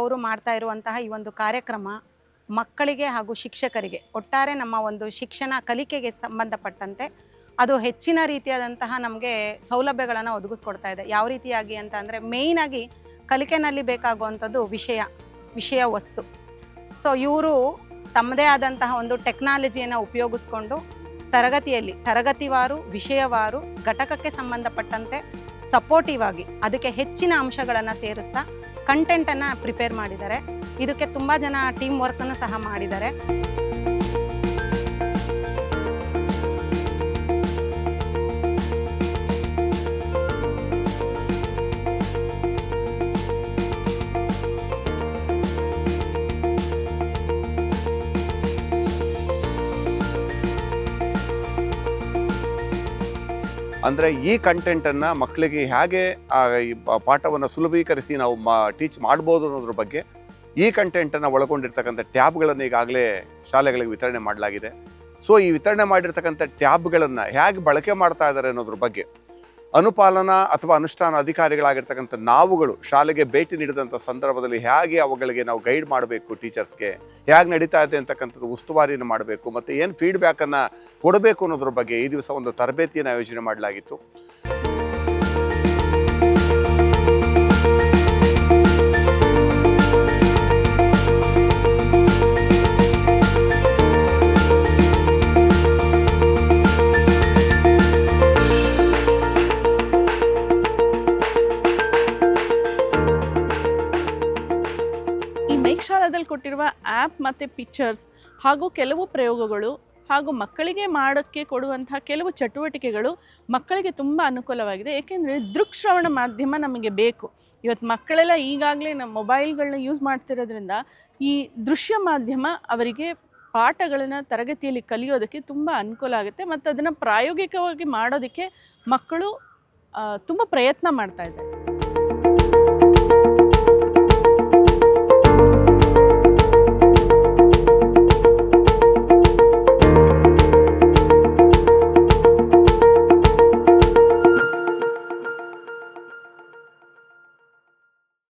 ಅವರು ಮಾಡ್ತಾ ಇರುವಂತಹ ಈ ಒಂದು ಕಾರ್ಯಕ್ರಮ ಮಕ್ಕಳಿಗೆ ಹಾಗೂ ಶಿಕ್ಷಕರಿಗೆ ಒಟ್ಟಾರೆ ನಮ್ಮ ಒಂದು ಶಿಕ್ಷಣ ಕಲಿಕೆಗೆ ಸಂಬಂಧಪಟ್ಟಂತೆ ಅದು ಹೆಚ್ಚಿನ ರೀತಿಯಾದಂತಹ ನಮಗೆ ಸೌಲಭ್ಯಗಳನ್ನು ಒದಗಿಸ್ಕೊಡ್ತಾ ಇದೆ. ಯಾವ ರೀತಿಯಾಗಿ ಅಂತ ಅಂದರೆ ಮೇಯ್ನಾಗಿ ಕಲಿಕೆನಲ್ಲಿ ಬೇಕಾಗುವಂಥದ್ದು ವಿಷಯ ವಸ್ತು. ಸೊ ಇವರು ತಮ್ಮದೇ ಆದಂತಹ ಒಂದು ಟೆಕ್ನಾಲಜಿಯನ್ನು ಉಪಯೋಗಿಸ್ಕೊಂಡು ತರಗತಿವಾರು ವಿಷಯವಾರು ಘಟಕಕ್ಕೆ ಸಂಬಂಧಪಟ್ಟಂತೆ ಸಪೋರ್ಟಿವ್ ಆಗಿ ಅದಕ್ಕೆ ಹೆಚ್ಚಿನ ಅಂಶಗಳನ್ನು ಸೇರಿಸ್ತಾ ಕಂಟೆಂಟನ್ನು ಪ್ರಿಪೇರ್ ಮಾಡಿದ್ದಾರೆ. ಇದಕ್ಕೆ ತುಂಬ ಜನ ಟೀಮ್ ವರ್ಕನ್ನು ಸಹ ಮಾಡಿದ್ದಾರೆ. ಅಂದರೆ ಈ ಕಂಟೆಂಟನ್ನು ಮಕ್ಕಳಿಗೆ ಹೇಗೆ ಈ ಪಾಠವನ್ನು ಸುಲಭೀಕರಿಸಿ ನಾವು ಟೀಚ್ ಮಾಡ್ಬೋದು ಅನ್ನೋದ್ರ ಬಗ್ಗೆ ಈ ಕಂಟೆಂಟನ್ನು ಒಳಗೊಂಡಿರ್ತಕ್ಕಂಥ ಟ್ಯಾಬ್ಗಳನ್ನು ಈಗಾಗಲೇ ಶಾಲೆಗಳಿಗೆ ವಿತರಣೆ ಮಾಡಲಾಗಿದೆ. ಸೊ ಈ ವಿತರಣೆ ಮಾಡಿರ್ತಕ್ಕಂಥ ಟ್ಯಾಬ್ಗಳನ್ನು ಹೇಗೆ ಬಳಕೆ ಮಾಡ್ತಾ ಇದ್ದಾರೆ ಅನ್ನೋದ್ರ ಬಗ್ಗೆ ಅನುಪಾಲನಾ ಅಥವಾ ಅನುಷ್ಠಾನ ಅಧಿಕಾರಿಗಳಾಗಿರ್ತಕ್ಕಂಥ ನಾವುಗಳು ಶಾಲೆಗೆ ಭೇಟಿ ನೀಡಿದಂಥ ಸಂದರ್ಭದಲ್ಲಿ ಹೇಗೆ ಅವುಗಳಿಗೆ ನಾವು ಗೈಡ್ ಮಾಡಬೇಕು, ಟೀಚರ್ಸ್ಗೆ ಹೇಗೆ ನಡೀತಾ ಇದೆ ಅಂತಕ್ಕಂಥದ್ದು ಉಸ್ತುವಾರಿಯನ್ನು ಮಾಡಬೇಕು ಮತ್ತು ಏನು ಫೀಡ್ಬ್ಯಾಕನ್ನು ಕೊಡಬೇಕು ಅನ್ನೋದ್ರ ಬಗ್ಗೆ ಈ ದಿವಸ ಒಂದು ತರಬೇತಿಯನ್ನು ಆಯೋಜನೆ ಮಾಡಲಾಗಿತ್ತು. ಮೇಘಶಾಲಾದಲ್ಲಿ ಕೊಟ್ಟಿರುವ ಆ್ಯಪ್ ಮತ್ತು ಪಿಕ್ಚರ್ಸ್ ಹಾಗೂ ಕೆಲವು ಪ್ರಯೋಗಗಳು ಹಾಗೂ ಮಕ್ಕಳಿಗೆ ಮಾಡೋಕ್ಕೆ ಕೊಡುವಂತಹ ಕೆಲವು ಚಟುವಟಿಕೆಗಳು ಮಕ್ಕಳಿಗೆ ತುಂಬ ಅನುಕೂಲವಾಗಿದೆ. ಏಕೆಂದರೆ ದೃಕ್ಶ್ರವಣ ಮಾಧ್ಯಮ ನಮಗೆ ಬೇಕು. ಇವತ್ತು ಮಕ್ಕಳೆಲ್ಲ ಈಗಾಗಲೇ ನಮ್ಮ ಮೊಬೈಲ್ಗಳನ್ನ ಯೂಸ್ ಮಾಡ್ತಿರೋದ್ರಿಂದ ಈ ದೃಶ್ಯ ಮಾಧ್ಯಮ ಅವರಿಗೆ ಪಾಠಗಳನ್ನು ತರಗತಿಯಲ್ಲಿ ಕಲಿಯೋದಕ್ಕೆ ತುಂಬ ಅನುಕೂಲ ಆಗುತ್ತೆ ಮತ್ತು ಅದನ್ನು ಪ್ರಾಯೋಗಿಕವಾಗಿ ಮಾಡೋದಕ್ಕೆ ಮಕ್ಕಳು ತುಂಬ ಪ್ರಯತ್ನ ಮಾಡ್ತಾಯಿದ್ದಾರೆ.